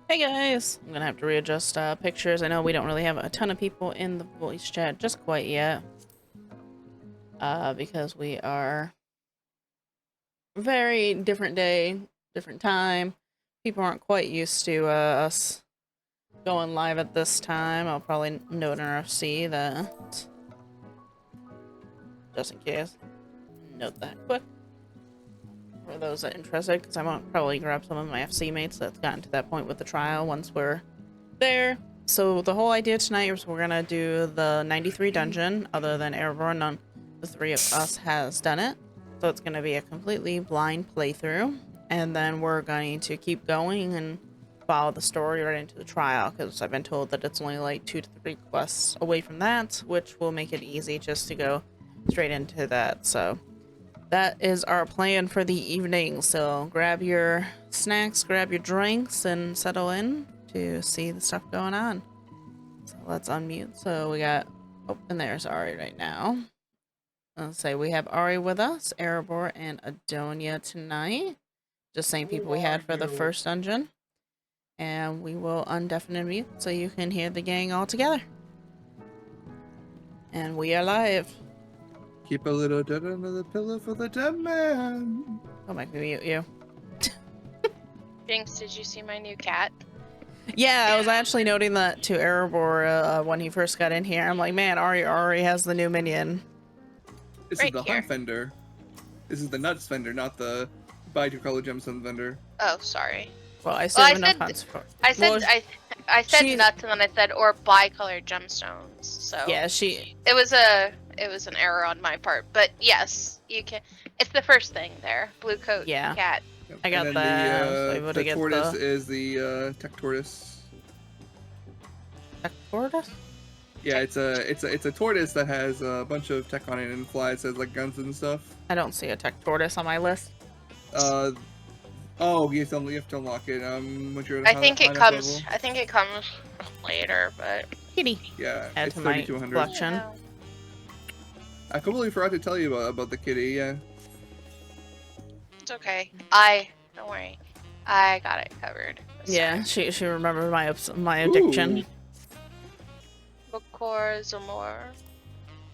Hey guys! I'm gonna have to readjust pictures. I know we don't really have a ton of people in the voice chat just quite yet. Because we are very different day, different time. People aren't quite used to us going live at this time. I'll probably note in our FC that, just in case, note that quick. For those that are interested, because I might probably grab some of my FC mates that's gotten to that point with the trial once we're there. So the whole idea tonight is we're gonna do the 93 dungeon. Other than Airborne, none the three of us has done it. So it's gonna be a completely blind playthrough, and then we're going to keep going and follow the story right into the trial, because I've been told that it's only like 2 to 3 quests away from that, which will make it easy just to go straight into that. So that is our plan for the evening. So grab your snacks, grab your drinks, and settle in to see the stuff going on. So let's unmute. So we got, oh, and there's Ari right now. Let's say we have Ari with us, Erebor, and Adonia tonight. Just same people we had for the first dungeon. And we will undeafen and mute so you can hear the gang all together. And we are live. Keep a little dead under the pillow for the dead man. I'll make me mute you. Jinx, did you see my new cat? Yeah, I was actually noting that to Erebor when he first got in here. I'm like, man, Ari has the new minion. This Right is the here. hunt vendor. This is the nuts vendor, not the buy 2 color gemstone vendor. Oh, sorry. Well, I still Well, have enough hunts for. I said Well, I said she's- nuts and then I said or bicolored gemstones. So yeah, she. it was an error on my part, but yes, you can. It's the first thing there. Blue coat Yeah. cat. Yep. I got and then that. I was able The to get tortoise the- is the tech tortoise. Tortoise? Yeah, it's a tortoise that has a bunch of tech on it and flies, has like guns and stuff. I don't see a tech tortoise on my list. Oh, you have to unlock it. Once you're at I a think high it enough comes. level. I think it comes later, but Kitty. Yeah, Add it's to my 3200. collection. Yeah. I completely forgot to tell you about the kitty. Yeah. It's okay. Don't worry. I got it covered. this Yeah, time. she remembered my addiction. Ooh. Bokor Zamor.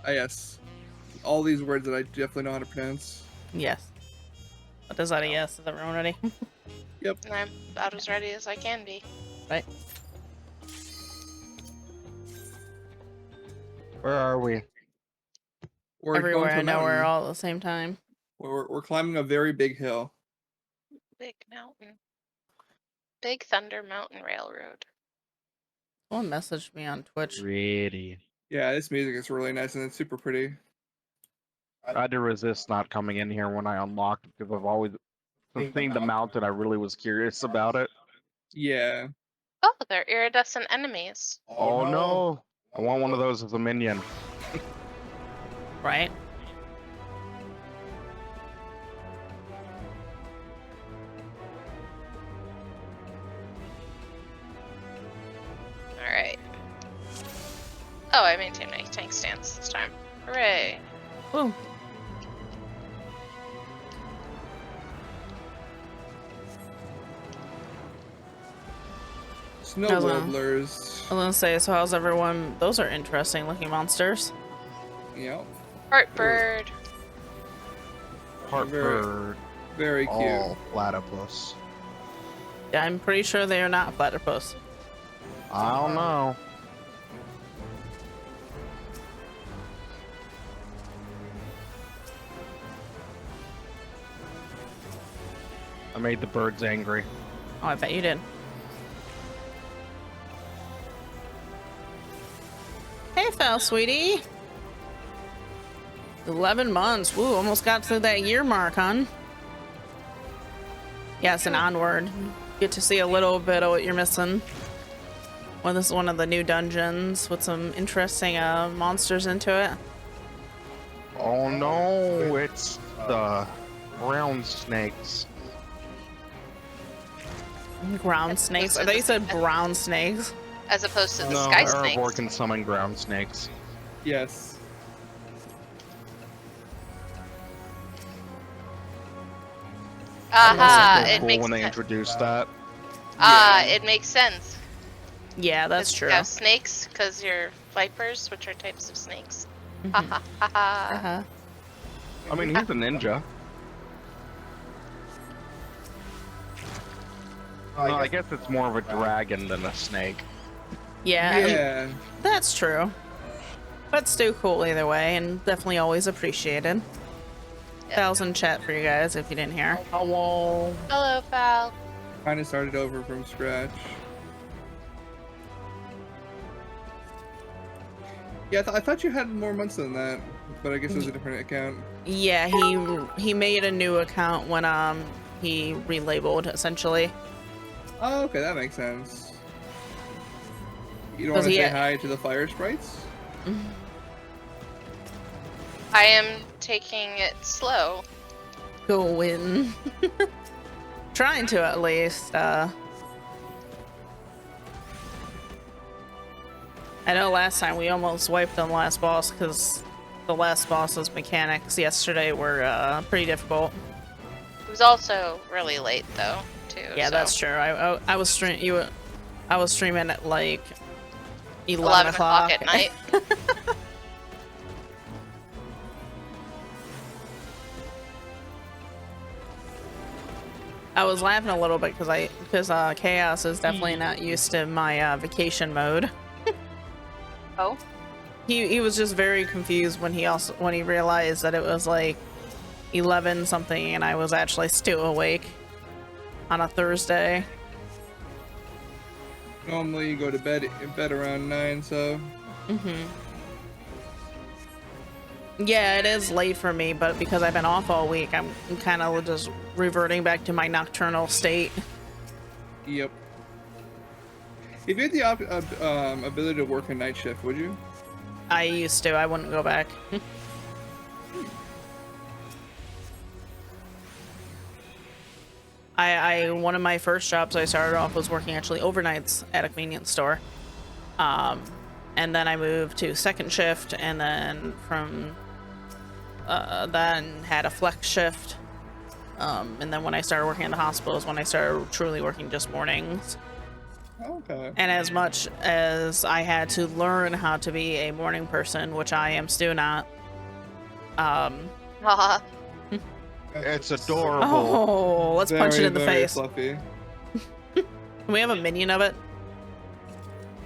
Ah, yes. All these words that I definitely know how to pronounce. Yes. What is that a yes? Is everyone ready? Yep. And I'm about as ready as I can be. Right. Where are we? We're Everywhere, going to I a know we're mountain. all at the same time. We're climbing a very big hill. Big mountain. Big Thunder Mountain Railroad. Someone messaged me on Twitch. Pretty. Yeah, this music is really nice and it's super pretty. I had to resist not coming in here when I unlocked it because I've always seen the mountain. I really was curious about it. Yeah. Oh, they're iridescent enemies. Oh no! I want one of those as a minion. Right? Alright. Oh, I maintain my tank stance this time. Hooray. Woo. Snow How's that? warblers. I was gonna say, so how's everyone? Those are interesting looking monsters. Yep. Heartbird. Heartbird. Very cute. All platypus. Yeah, I'm pretty sure they are not platypus. I don't know. I made the birds angry. Oh, I bet you did. Hey, Fel, sweetie. 11 months. Woo, almost got to that year mark, huh? Yes, and onward. Get to see a little bit of what you're missing. Well, this is one of the new dungeons with some interesting monsters into it. Oh no, it's the ground snakes. Ground snakes. I thought you said brown snakes. As opposed to the No, sky Erebor snakes. can summon ground snakes. Yes. Aha, Super it cool makes when they sense. introduced that. It makes sense. Yeah, that's 'Cause true. you have snakes, because you're vipers, which are types of snakes. Ha Mhm. ha ha ha. Uh-huh. I mean, he's a ninja. Well, I guess it's more of a dragon than a snake. Yeah, Yeah. that's true. But still cool either way, and definitely always appreciated. Yeah. Val's in chat for you guys if you didn't hear. Hello. Hello, Val. Kind of started over from scratch. Yeah, I thought you had more months than that, but I guess it was a different account. Yeah, he made a new account when he relabeled essentially. Oh, okay, that makes sense. You don't Does want to he say ha- hi to the fire sprites? I am taking it slow. Go win. Trying to at least. I know last time we almost wiped on the last boss because the last boss's mechanics yesterday were pretty difficult. It was also really late, though, too. Yeah, so. that's true. I was I was streaming at like 11 o'clock at night. I was laughing a little bit because Chaos is definitely not used to my vacation mode. Oh? He was just very confused when he realized that it was like 11 something and I was actually still awake on a Thursday. Normally you go to bed around 9, so... Yeah, it is late for me, but because I've been off all week, I'm kind of just reverting back to my nocturnal state. Yep. If you had the ability to work a night shift, would you? I used to. I wouldn't go back. One of my first jobs I started off was working actually overnights at a convenience store. And then I moved to second shift, and then from then had a flex shift. And then when I started working in the hospital is when I started truly working just mornings. Okay. And as much as I had to learn how to be a morning person, which I am still not. Haha. It's adorable. Oh, let's punch it in the very face. Fluffy. Can we have a minion of it?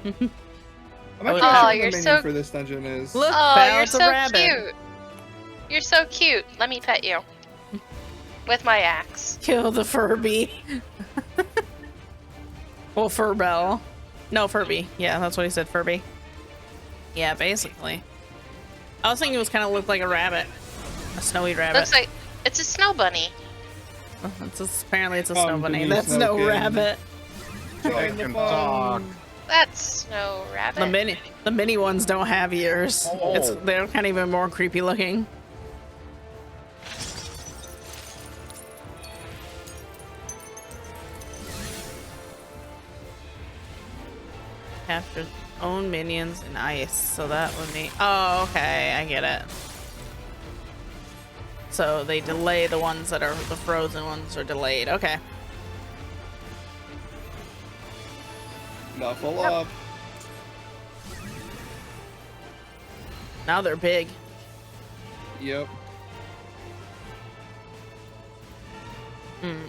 I'm not Oh, sure what the you're menu so- for this dungeon is. Look, Oh, Val, you're it's a so rabbit. cute. You're so cute. Let me pet you. With my axe. Kill the Furby. Well, Furbell. No, Furby. Yeah, that's what he said, Furby. Yeah, basically. I was thinking it was kind of looked like a rabbit. A snowy rabbit. Looks like it's a snow bunny. Apparently it's a Come snow to bunny. me, That's no Snowkin. rabbit. Join the Can fun. talk. That's Snow Rabbit. The mini ones don't have ears. Oh. They're kind of even more creepy looking. Capture own minions in ice, so that would be. Oh, okay, I get it. So they delay the ones that are the frozen ones are delayed. Okay. Knuckle up. Now they're big. Yep.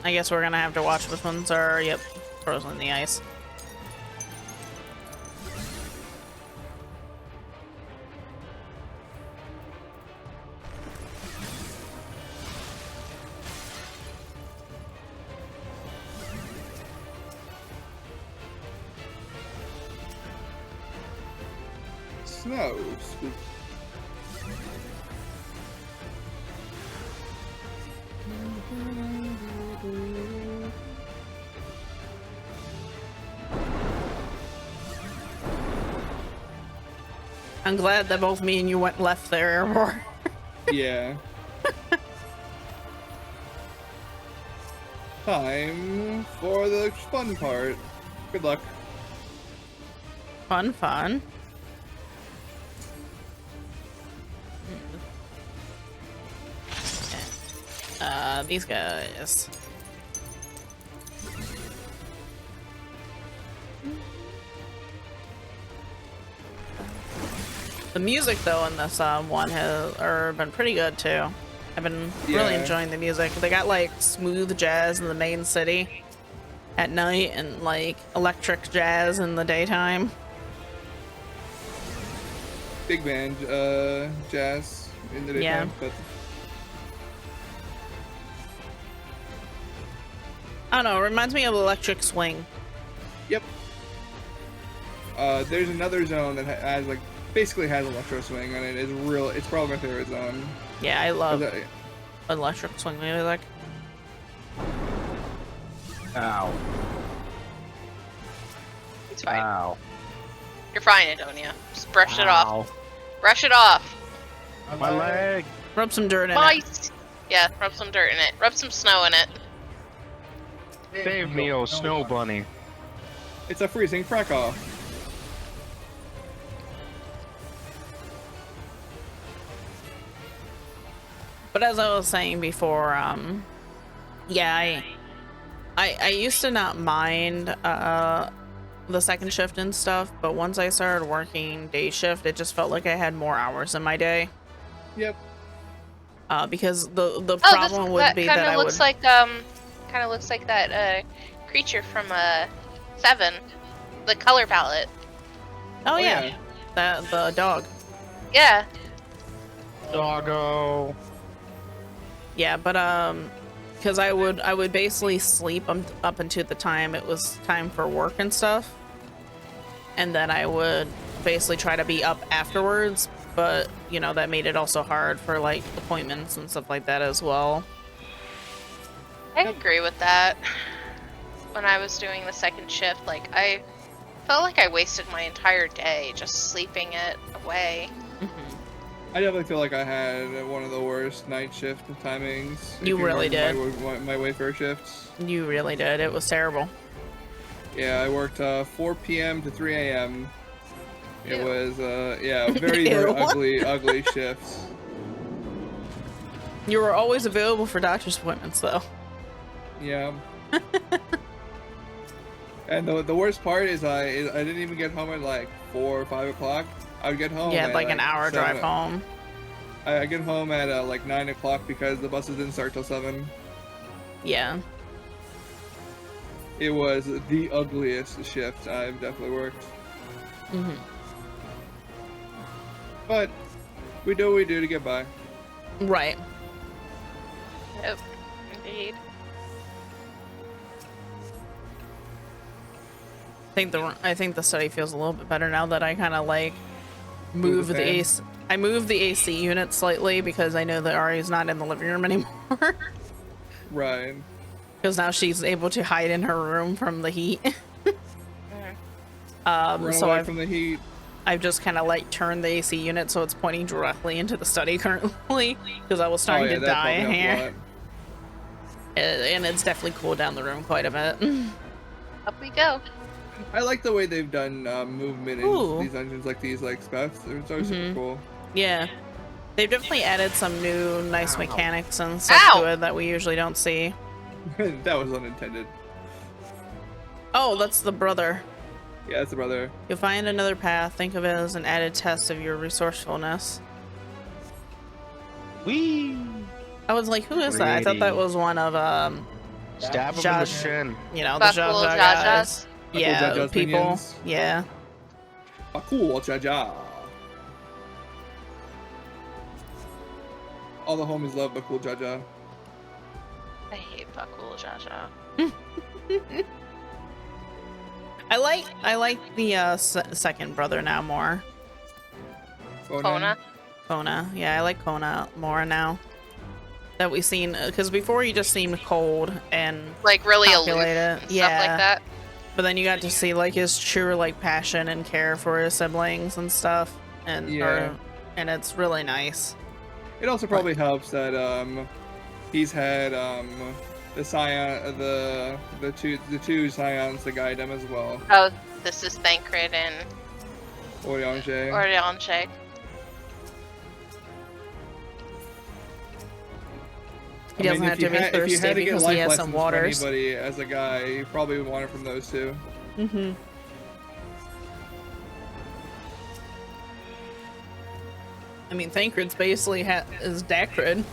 I guess we're gonna have to watch which ones are, yep, frozen in the ice. Snow. Spook. I'm glad that both me and you went left there, or Yeah. Time for the fun part. Good luck. fun. These guys. The music though in this one has been pretty good too. I've been really Yeah. enjoying the music. They got like smooth jazz in the main city at night and like electric jazz in the daytime. Big band jazz in the daytime, but I don't know, it reminds me of Electric Swing. yep. There's another zone that has like basically has electro swing and it's probably my favorite zone. Yeah, I love That- Electric Swing music. Ow. It's fine. Ow. You're fine, Adonia. Just brush it off. Ow. Brush it off. My leg. Rub some dirt in it. Mice. Yeah, rub some dirt in it. Rub some snow in it. Save me, oh snow bunny. It's a freezing crack off. But as I was saying before, yeah, I used to not mind the second shift and stuff, but once I started working day shift, it just felt like I had more hours in my day. Yep. Because the problem would be that I would. Kind of looks like that creature from 7, the color palette. Oh yeah, the dog. Yeah. Doggo. Yeah, but because I would basically sleep up until the time it was time for work and stuff, and then I would basically try to be up afterwards. But you know that made it also hard for like appointments and stuff like that as well. I agree with that. When I was doing the second shift, like I felt like I wasted my entire day just sleeping it away. I definitely feel like I had one of the worst night shift timings. You really did. My Wayfair shifts. You really did. It was terrible. Yeah, I worked 4 p.m. to 3 a.m. It Ew. was very Ew. ugly shifts. You were always available for doctor's appointments, though. Yeah. And the worst part is I didn't even get home at like 4 or 5 o'clock. I would get home. Yeah, at like an hour 7. drive home. I get home at like 9 o'clock because the buses didn't start till 7. Yeah. It was the ugliest shift I've definitely worked. Hmm. But we do what we do to get by. Right. Yep. Indeed. I think the study feels a little bit better now that I kind of like move the fan. AC. I moved the AC unit slightly because I know that Ari's not in the living room anymore. Right. Because now she's able to hide in her room from the heat. Run So away from the heat. I've just kind of like turned the AC unit so it's pointing directly into the study currently because I was starting to that die helped me out a here. lot. And it's definitely cooled down the room quite a bit. Up we go. I like the way they've done movement Ooh. in these engines, like these like spouts. They're super cool. Yeah. They've definitely added some new nice mechanics and stuff Ow. to it that we usually don't see. That was unintended. Oh, that's the brother. Yeah, that's the brother. You'll find another path. Think of it as an added test of your resourcefulness. Wee. I was like, who is that? I thought that was one of Stab him in the Josh. shin. you know, the Bakul Jaja Jajas? guys. Bakul Yeah, Jaja's people. minions. Yeah. Ah, cool, Jaja. All the homies love Bakul Jaja. I hate Bakul Jaja. I like the second brother now more. Kona. Kona. Yeah, I like Kona more now. That we've seen, because before he just seemed cold and Like really aloof calculated. and stuff Yeah. like that. But then you got to see like his true like passion and care for his siblings and stuff, and Yeah. and it's really nice. It also probably helps that he's had the scion the two scions to guide him as well. Oh, this is Thancred and Oriange. Orianche. He doesn't have to be if you thirsty had to get because life he has lessons some from waters. anybody as a guy, you probably would want it from those two. Mm-hmm. I mean, Thancred's basically is Dacrid.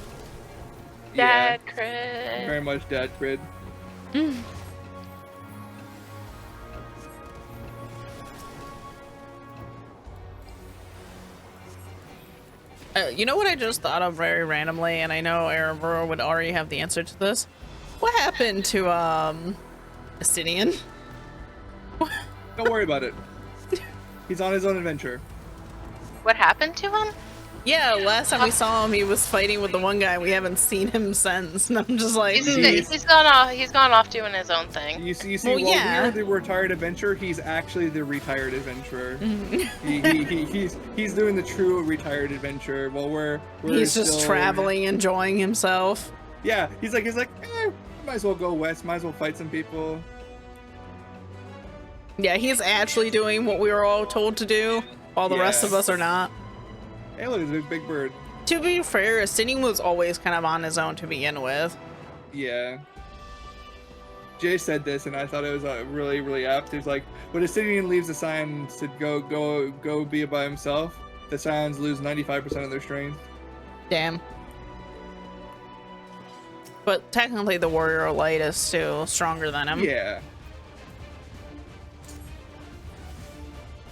Yeah, Dad crit. very much dad crid. You know what I just thought of very randomly, and I know Erebor would already have the answer to this. What happened to Astidian? Don't worry about it. He's on his own adventure. What happened to him? Yeah, last time we saw him, he was fighting with the one guy. We haven't seen him since, and I'm just like, He's gone off. He's gone off doing his own thing. You see, Well, while yeah. we're the retired adventurer, he's actually the retired adventurer. He's doing the true retired adventure. While we're he's just still... traveling, enjoying himself. Yeah, he's like, might as well go west. Might as well fight some people. Yeah, he's actually doing what we were all told to do, while the rest of us are not. Hey, look, it's a big bird. To be fair, Astidian was always kind of on his own to begin with. Yeah. Jay said this, and I thought it was really, really apt. It's like, when Astidian leaves the Scions to go be by himself, the Scions lose 95% of their strength. Damn. But technically, the Warrior of Light is still stronger than him. Yeah.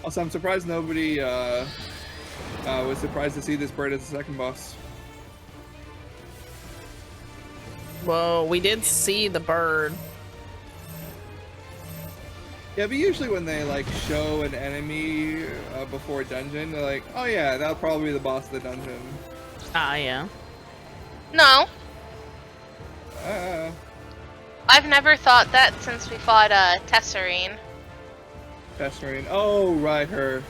Also, I'm surprised nobody was surprised to see this bird as the second boss. Well, we did see the bird. Yeah, but usually when they like show an enemy before a dungeon, they're like, "Oh yeah, that'll probably be the boss of the dungeon." Ah, yeah. No, Uh, I've never thought that since we fought Tesserine. Pestarine. Oh, right, her.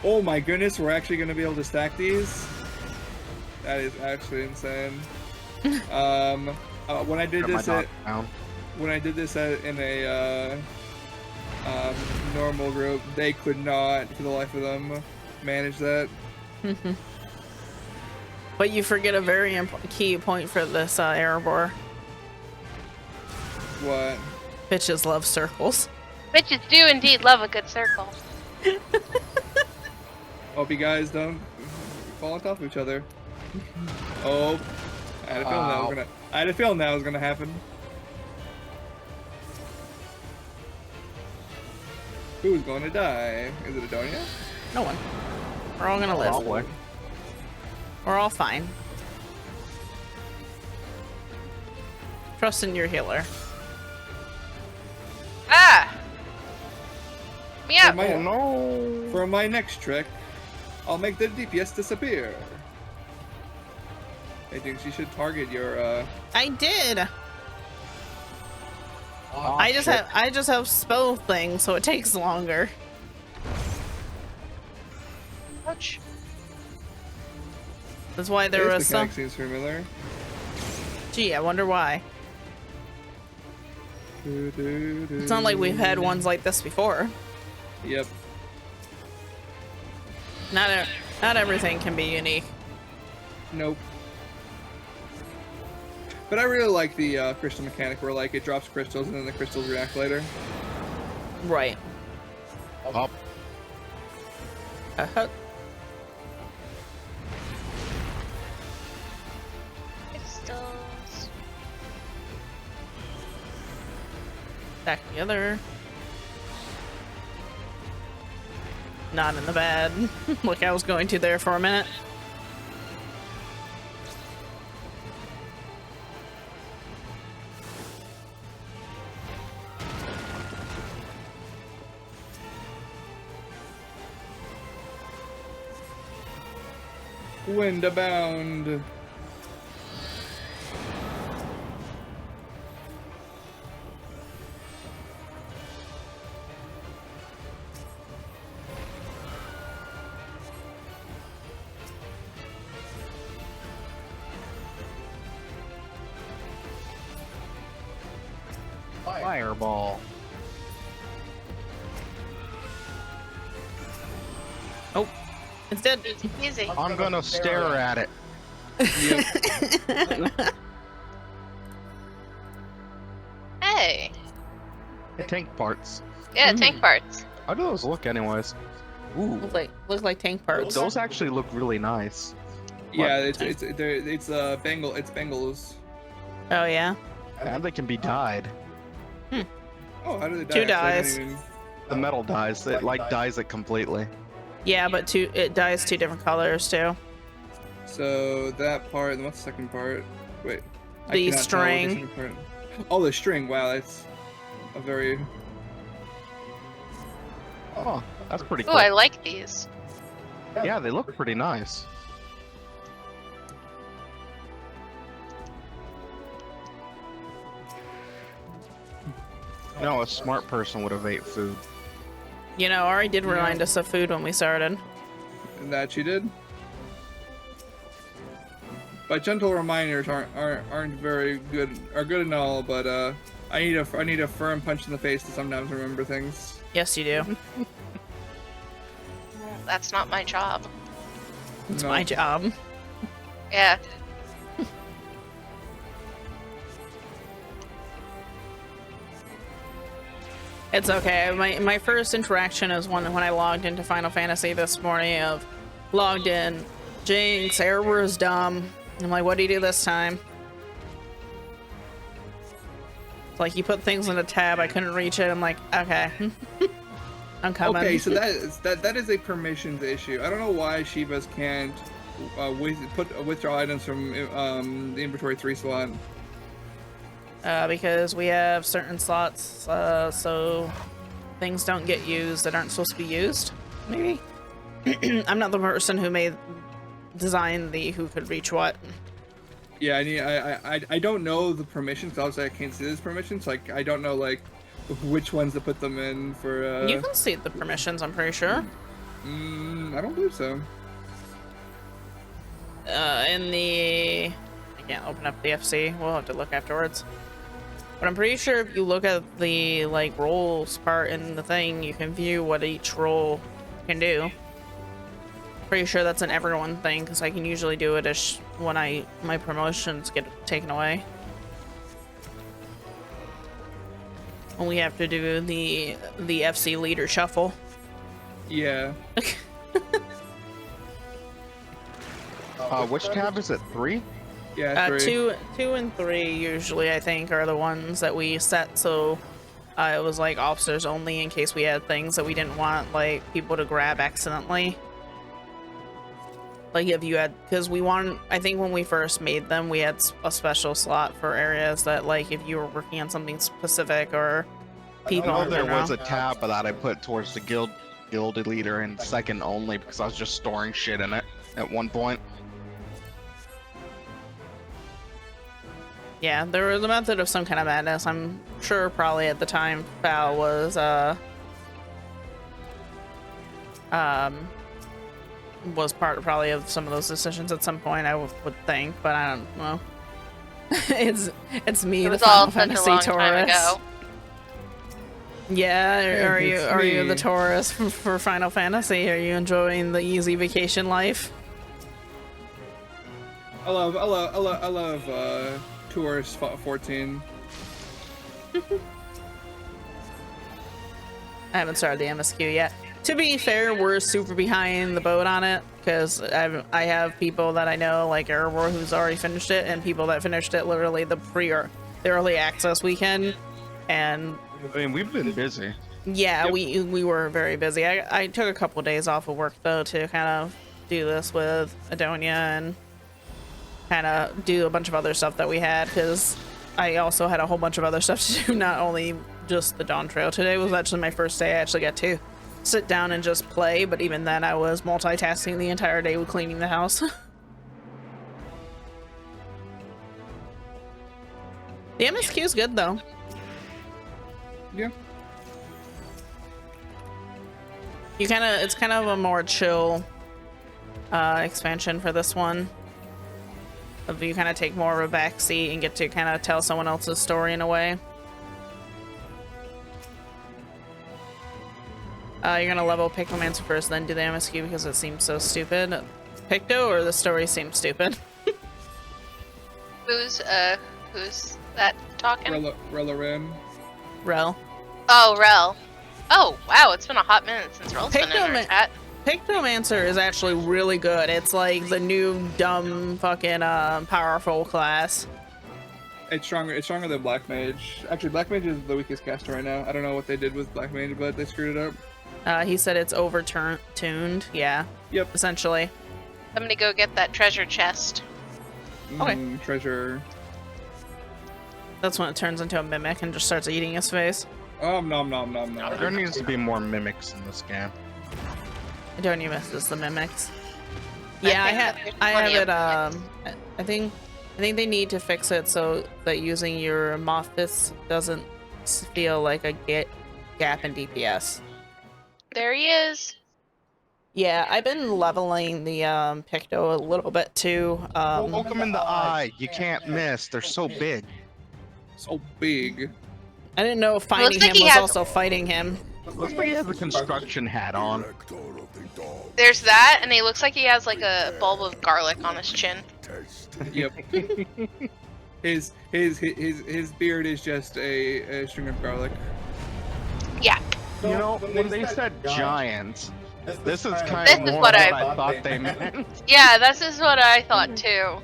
Oh my goodness, we're actually gonna be able to stack these. That is actually insane. When I did this in a normal group, they could not, for the life of them, manage that. But you forget a very key point for this Erebor. What? Bitches love circles. Bitches do indeed love a good circle. Hope you guys don't fall on top of each other. Oh, I had a feeling that was gonna happen. Who's going to die? Is it Adonia? No one. We're all gonna live. Probably. We're all fine. Trust in your healer. Ah! Yeah. For my next trick, I'll make the DPS disappear. I think you should target your I did. Oh, I just have spell things, so it takes longer. Ouch. That's why there was the some. mechanic seems familiar. Gee, I wonder why. It's not like we've had ones like this before. Yep. Not everything can be unique. Nope. But I really like the crystal mechanic where like it drops crystals and then the crystals react later. Right. Up. Crystals. Back together. Not in the bad. Like I was going to there for a minute. Wind abound. Fireball. Oh, it's dead. Easy peasy. I'm gonna stare at it. Hey. Tank parts. Yeah, tank parts. How do those look anyways? Ooh, Look like tank parts. those actually look really nice. Yeah, it's Bengals. Oh yeah. And they can be dyed. Oh, how do they die? Two Actually, I didn't dyes. even- The metal dyes, it like dyes it completely. Yeah, but it dyes 2 different colors too. So that part, and what's the second part? Wait. I The cannot tell what the string. second part- Oh, the string. Wow, that's a very. Oh, that's pretty Oh, cool. I like these. Yeah, they look pretty nice. No, a smart person would have ate food. You know, Ari did remind us of food when we started. And that she did. But gentle reminders aren't very good. Are good and all, but I need a firm punch in the face to sometimes remember things. Yes, you do. That's not my job. It's No. my job. Yeah. It's okay. My first interaction is when I logged into Final Fantasy this morning. Of logged in, Jinx, error was dumb. I'm like, what do you do this time? It's like you put things in a tab, I couldn't reach it. I'm like, okay, I'm coming. Okay, so that is a permissions issue. I don't know why Shivas can't withdraw items from the inventory 3 slot. Because we have certain slots, so things don't get used that aren't supposed to be used. Maybe. I'm not the person who made design the who could reach what. Yeah, I don't know the permissions. 'Cause obviously, I can't see those permissions. Like, I don't know like which ones to put them in for. You can see the permissions, I'm pretty sure. I don't believe so. In the... I can't open up the FC. We'll have to look afterwards. But I'm pretty sure if you look at the, like, roles part in the thing, you can view what each role can do. Pretty sure that's an everyone thing, because I can usually do it when my promotions get taken away. When we have to do the FC leader shuffle. Yeah. Which tab is it? 3? Yeah. 3. 2 and 3 usually, I think, are the ones that we set, so it was like officers only in case we had things that we didn't want like people to grab accidentally. Like if you had, because I think when we first made them, we had a special slot for areas that, like, if you were working on something specific or people. I know in there general. was a tab that I put towards the gilded leader and second only because I was just storing shit in it at one point. Yeah, there was a method of some kind of madness. I'm sure probably at the time Val was part probably of some of those decisions at some point, I would think, but I don't know. it's me, It the was Final all such a Fantasy long time Taurus. ago. Yeah, are you me. the Taurus for Final Fantasy? Are you enjoying the easy vacation life? I love Tourist 14. I haven't started the MSQ yet. To be fair, we're super behind the boat on it because I have people that I know, like Erebor, who's already finished it, and people that finished it literally the early access weekend. And I mean, we've been busy. yeah, Yep. we were very busy. I took a couple days off of work though to kind of do this with Adonia and kind of do a bunch of other stuff that we had, because I also had a whole bunch of other stuff to do, not only just the Dawntrail. Today was actually my first day I actually got to sit down and just play, but even then I was multitasking the entire day with cleaning the house. The MSQ is good though. Yeah. It's kind of a more chill expansion for this one. If you kind of take more of a backseat and get to kind of tell someone else's story in a way. You're gonna level Pictomancer first, then do the MSQ because it seems so stupid. Picto, or the story seems stupid? Who's that talking? Rella Ram. Rel. Oh, Rel. Oh, wow, it's been a hot minute since Roll's been in our Pictoman- chat. Pictomancer is actually really good. It's like the new dumb fucking powerful class. It's stronger than Black Mage. Actually, Black Mage is the weakest caster right now. I don't know what they did with Black Mage, but they screwed it up. He said it's tuned. Yeah. Yep. Essentially. Somebody go get that treasure chest. Okay. Treasure. That's when it turns into a mimic and just starts eating his face. Nom nom nom nom. There needs to be more mimics in this game. I don't even miss the mimics. I Yeah, think I there's have plenty it. of I think they need to fix it so that using your Mothis doesn't feel like a gap in DPS. There he is. Yeah, I've been leveling the Picto a little bit too. Poke them in the eye. You can't miss. They're so big. So big. I didn't know finding like him he was has- also fighting him. Looks like he has a construction hat on. There's that, and he looks like he has like a bulb of garlic on his chin. Yep. his beard is just a string of garlic. Yeah. You know, when they said giants, this is kind This of is more what what I- I thought they meant. Yeah, this is what I thought too.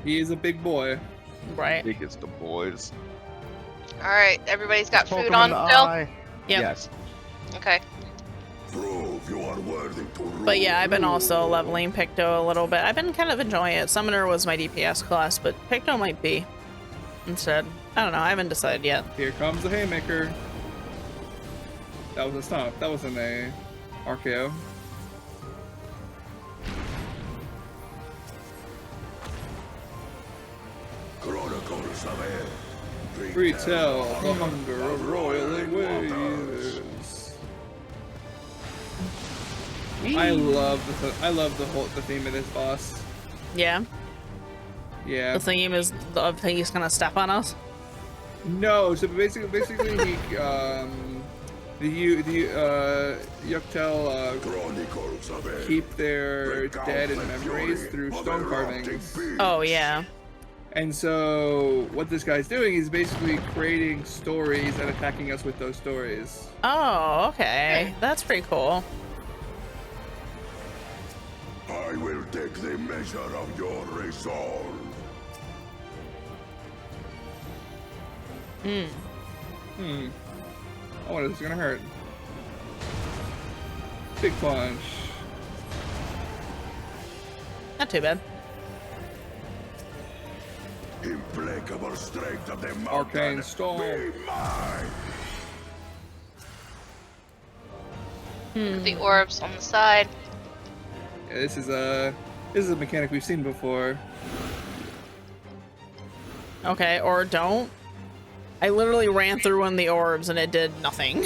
He is a big boy. Right. Biggest of boys. Alright, everybody's got Poke food 'em on in the still? eye. Yep. Yes. Okay. But yeah, I've been also leveling Picto a little bit. I've been kind of enjoying it. Summoner was my DPS class, but Picto might be instead. I don't know. I haven't decided yet. Here comes the haymaker. That was a stomp. That wasn't a RKO. Retell the hunger of roiling waves. I love the theme of this boss. Yeah. Yeah. The theme is of he's gonna step on us. No, so basically he Yuktel keep their dead in memories through stone carvings. Oh yeah. And so what this guy's doing is basically creating stories and attacking us with those stories. Oh, okay. That's pretty cool. I will take the measure of your resolve. I wonder if this is gonna hurt. Big punch. Not too bad. Implacable strength of the mountain. Arcane storm. Be mine. The orbs on the side. Yeah, this is a mechanic we've seen before. Okay, or don't. I literally ran through one of the orbs and it did nothing.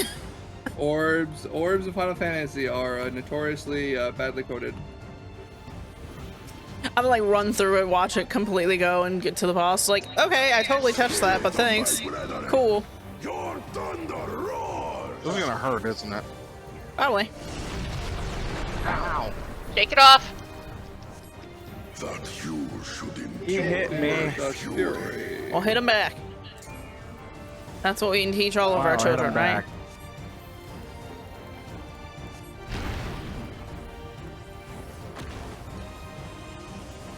Orbs in Final Fantasy are notoriously badly coded. I'm like run through it, watch it completely go, and get to the boss. Like, okay, I totally touched that, but thanks. Cool. Your thunder roars. This is gonna hurt, isn't it? Probably. Ow. Shake it off. That you should He hit me. The fury. Well, hit him back. That's what we can teach all of our I'll hit children, him right? back.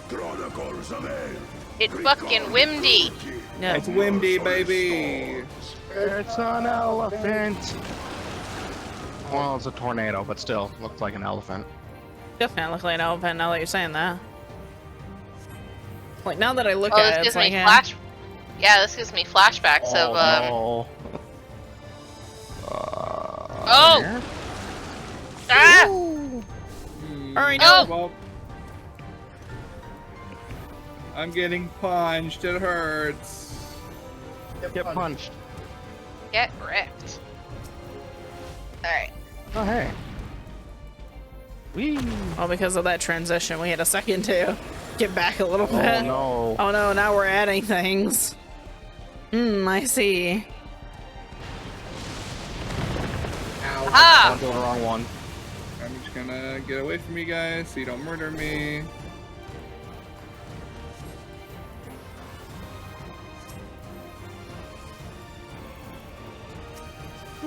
Chronicles of Hell. It's fucking windy. Yeah. It's windy, baby. It's an elephant. Well, it's a tornado, but still looks like an elephant. Definitely look like an elephant now that you're saying that. Like, now that I look Oh, at this it, it's gives like, me yeah. flash. Yeah, this gives me flashbacks of Oh. Oh! Here? Ah! Alright, Oh! Well, I'm getting punched. It hurts. Get punched. Get wrecked. Alright. Oh, hey. Whee. Well, because of that transition, we had a second to get back a little Oh, bit. no. Oh no, now we're adding things. I see. Aha! I'm doing the wrong one. I'm just gonna get away from you guys so you don't murder me.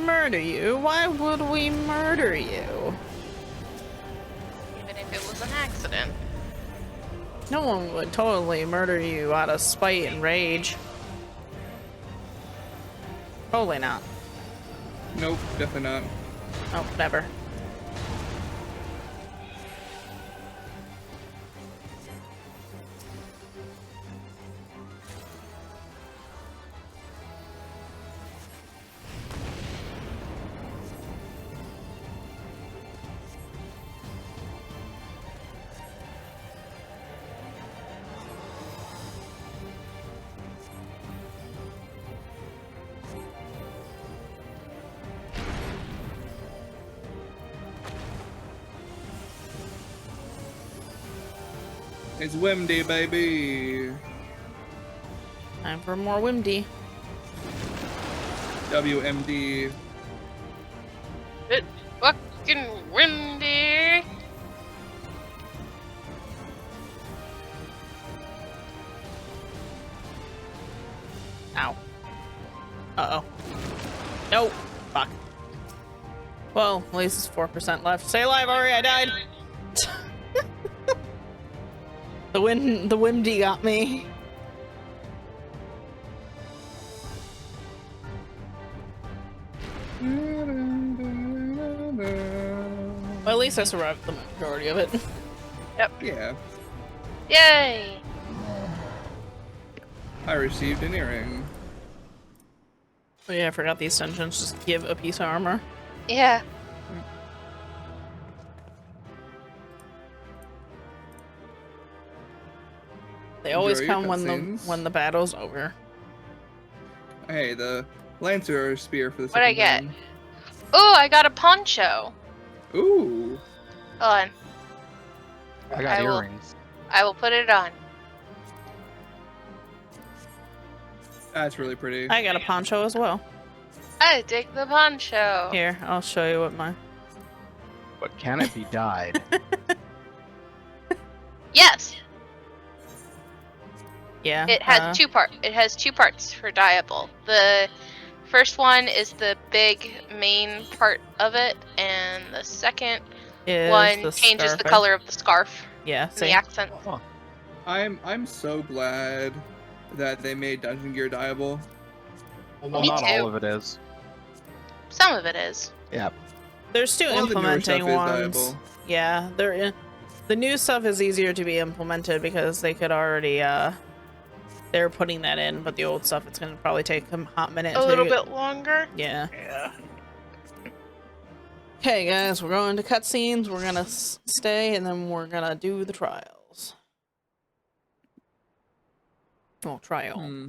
Murder you? Why would we murder you? Even if it was an accident. No one would totally murder you out of spite and rage. Totally not. Nope, definitely not. Nope, never. It's Wimdy, baby. Time for more Wimdy. WMD. It's fucking windy. Ow. Uh-oh. Nope. Fuck. Well, at least it's 4% left. Stay alive, Ari, I died! The Wimdy got me. Well, at least I survived the majority of it. Yep. Yeah. Yay! I received an earring. Oh yeah, I forgot these dungeons just give a piece of armor. Yeah. They always Enjoy your come cutscenes. when the battle's over. Hey, the Lancer spear for the What'd I second get? Oh, I got a poncho. time. Ooh. Hold on. I got I will- earrings. I will put it on. That's really pretty. I got a poncho as well. I dig the poncho. Here, I'll show you what my... But can it be dyed? Yes, Yeah. it has It has two parts for dyeable. The first one is the big main part of it, and the second is one the changes the scarf. color of the scarf Yeah, and see? the accent. Oh, I'm so glad that they made Dungeon Gear dyeable. well, Me not too. all of it is. Some of it is. Yeah. They're still All the newer stuff implementing is ones. dyeable. Yeah, the new stuff is easier to be implemented because they could already they're putting that in, but the old stuff it's gonna probably take a hot minute. A to little bit longer. Yeah. Yeah. Okay, guys, we're going to cutscenes. We're gonna stay, and then we're gonna do the trials. Well, trial. Hmm.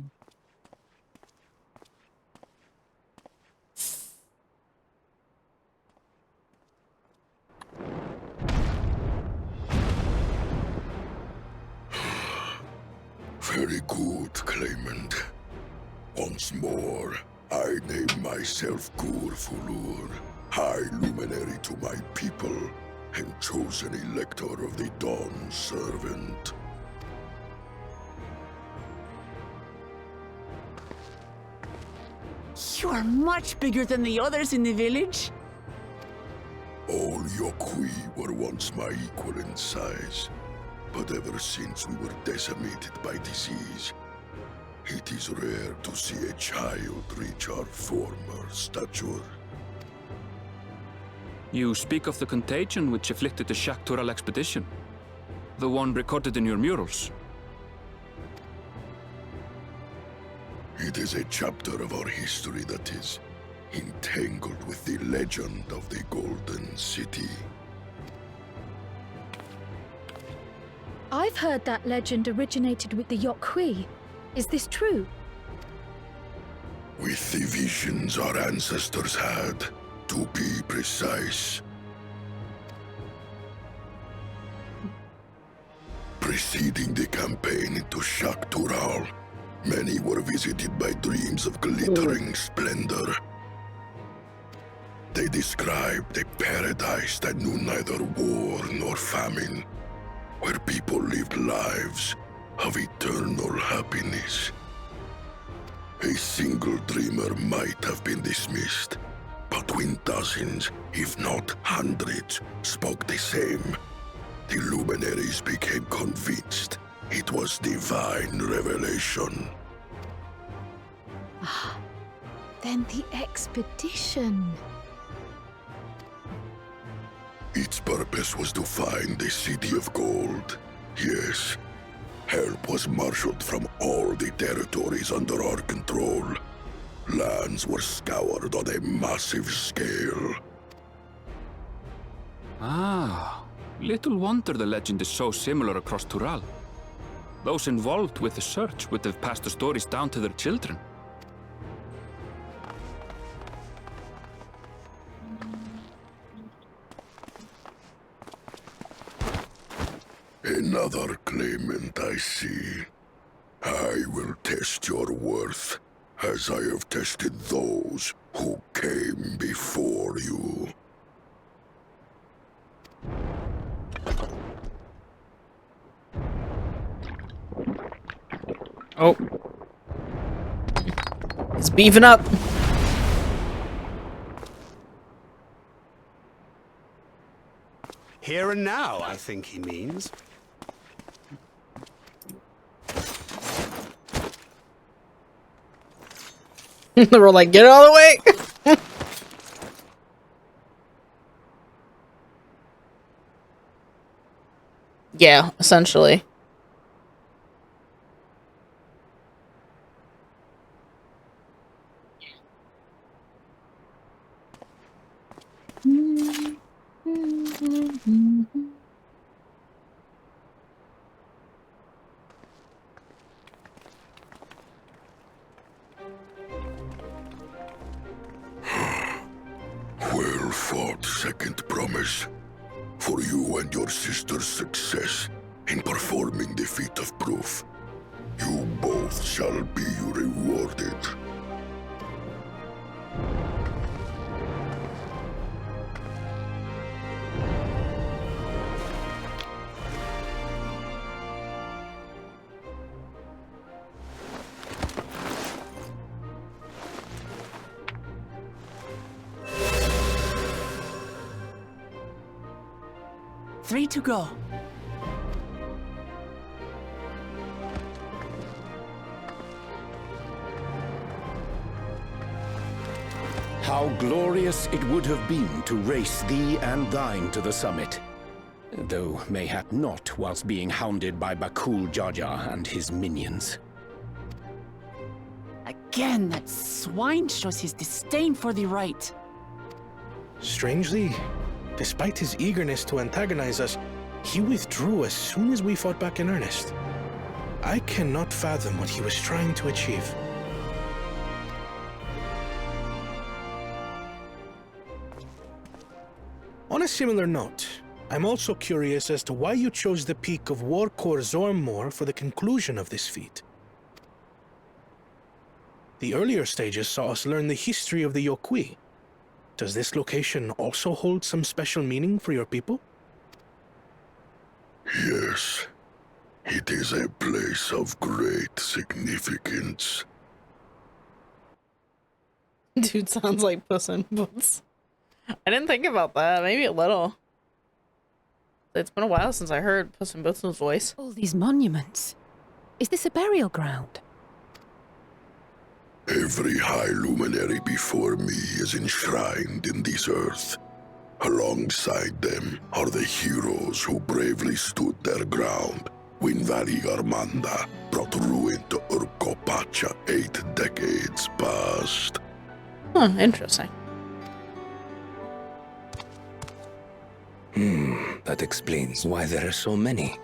Very good, claimant. Once more, I name myself Gur Fulur, High Luminary to my people, and chosen Elector of the Dawn Servant. You are much bigger than the others in the village. All Yokui were once my equal in size, but ever since we were decimated by disease, it is rare to see a child reach our former stature. You speak of the contagion which afflicted the Shaktural expedition. The one recorded in your murals. It is a chapter of our history that is entangled with the legend of the Golden City. I've heard that legend originated with the Yokui. Is this true? With the visions our ancestors had, to be precise. Preceding the campaign into Shaktural, many were visited by dreams of glittering splendor. They described a paradise that knew neither war nor famine, where people lived lives of eternal happiness. A single dreamer might have been dismissed, Between dozens, if not hundreds, spoke the same. The luminaries became convinced it was divine revelation. Ah, then the expedition. Its purpose was to find the City of Gold. Yes, help was marshaled from all the territories under our control. Lands were scoured on a massive scale. Ah, little wonder the legend is so similar across Tural. Those involved with the search would have passed the stories down to their children. Another claimant, I see. I will test your worth, as I have tested those who came before you. Oh. He's beefing up. Here and now, I think he means. They were like, get out of the way! Yeah, essentially. Well fought, second promise. For you and your sister's success in performing the feat of proof. You both shall be rewarded. Three to go. How glorious it would have been to race thee and thine to the summit. Though mayhap not whilst being hounded by Bakul Jaja and his minions. Again, that swine shows his disdain for the right. Strangely, despite his eagerness to antagonize us, he withdrew as soon as we fought back in earnest. I cannot fathom what he was trying to achieve. On a similar note, I'm also curious as to why you chose the peak of Warkor Zormor for the conclusion of this feat. The earlier stages saw us learn the history of the Yokwi. Does this location also hold some special meaning for your people? Yes, it is a place of great significance. Dude sounds like Puss in Boots. I didn't think about that. Maybe a little. It's been a while since I heard Puss in Boots' voice. All these monuments. Is this a burial ground? Every high luminary before me is enshrined in this earth. Alongside them are the heroes who bravely stood their ground when Vali Armanda brought ruin to Urkopacha 8 decades past. Huh, interesting. That explains why there are so many.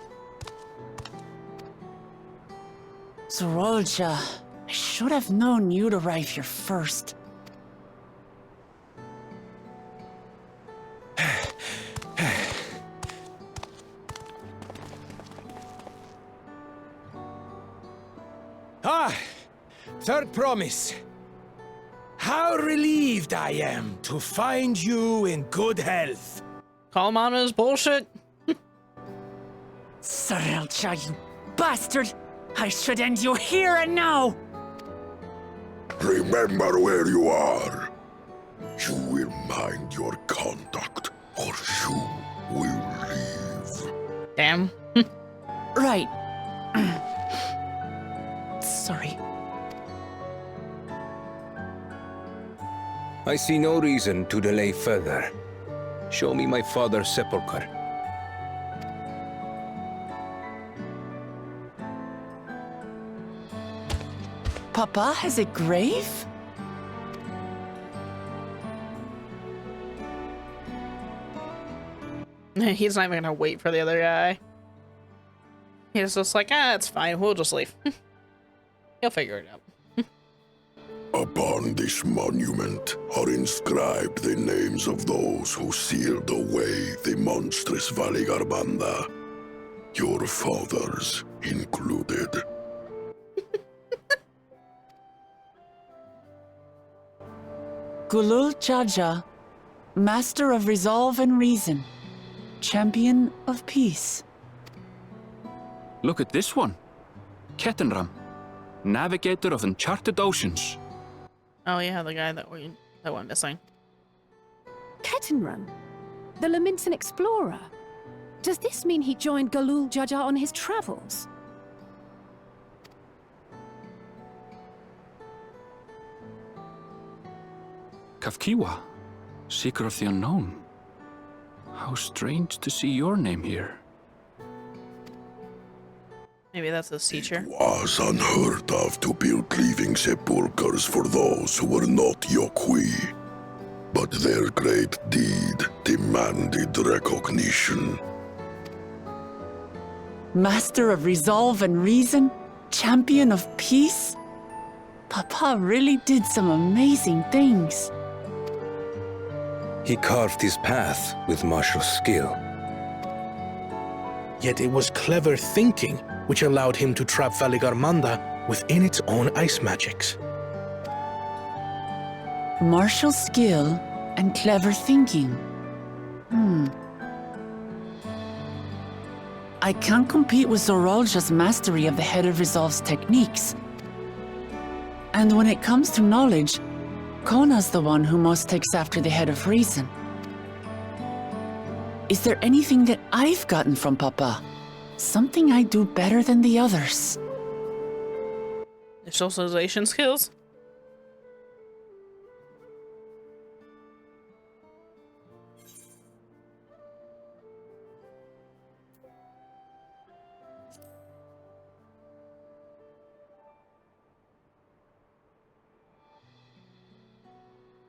Zorolja, I should have known you'd arrive here first. Third promise. How relieved I am to find you in good health. Call him on his bullshit. Zorolja, you bastard! I should end you here and now! Remember where you are. You will mind your conduct, or you will leave. Damn. Right. Sorry. I see no reason to delay further. Show me my father's sepulchre. Papa has a grave? He's not even gonna wait for the other guy. He's just like, it's fine, we'll just leave. He'll figure it out. Upon this monument are inscribed the names of those who sealed away the monstrous Valigarbanda, your fathers included. Gulul Jaja, Master of Resolve and Reason, Champion of Peace. Look at this one. Kettenram, Navigator of Uncharted Oceans. Oh yeah, the guy that went missing. Kettenrun, the Lamentin explorer. Does this mean he joined Gulul Jaja on his travels? Kafkiwa, Seeker of the Unknown. How strange to see your name here. Maybe that's his teacher. Was unheard of to build living sepulchres for those who were not Yokwi. But their great deed demanded recognition. Master of Resolve and Reason, Champion of Peace? Papa really did some amazing things. He carved his path with martial skill. Yet it was clever thinking which allowed him to trap Valigarmanda within its own ice magics. Martial skill and clever thinking. I can't compete with Zorolja's mastery of the Head of Resolve's techniques. And when it comes to knowledge, Kona's the one who most takes after the Head of Reason. Is there anything that I've gotten from Papa? Something I do better than the others? The socialization skills?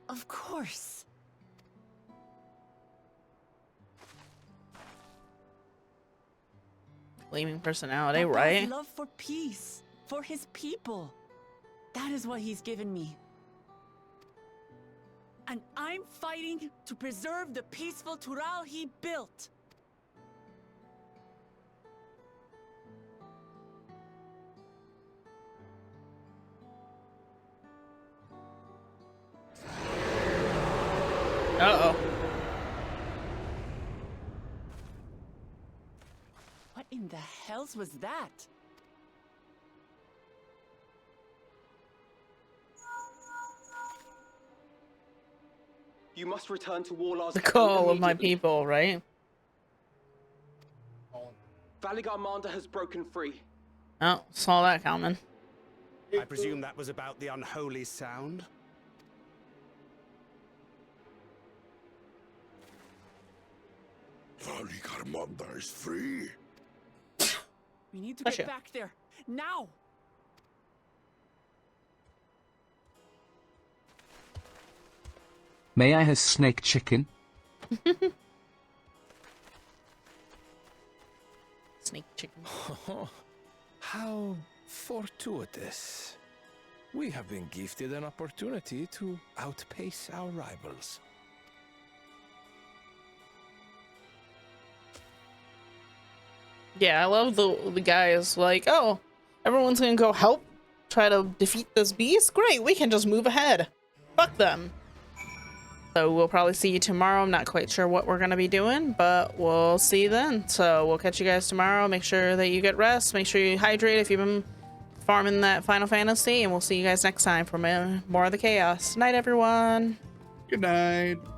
Of course. Gleaming personality, Papa's right? love for peace, for his people. That is what he's given me. And I'm fighting to preserve the peaceful Tural he built. Uh-oh. What in the hells was that? You must return to Warlar's The call of my immediately. people, right? Valigarmanda has broken free. Oh, saw that coming. I presume that was about the unholy sound? Valigarmanda is free. We need to Bless get you. back there, now! May I have snake chicken? Snake chicken. How fortuitous. We have been gifted an opportunity to outpace our rivals. Yeah, I love the guys like, oh, everyone's gonna go help try to defeat this beast? Great, we can just move ahead. Fuck them. So we'll probably see you tomorrow. I'm not quite sure what we're gonna be doing, but we'll see you then. So we'll catch you guys tomorrow. Make sure that you get rest. Make sure you hydrate if you've been farming that Final Fantasy, and we'll see you guys next time for more of the chaos. Night, everyone. Good night.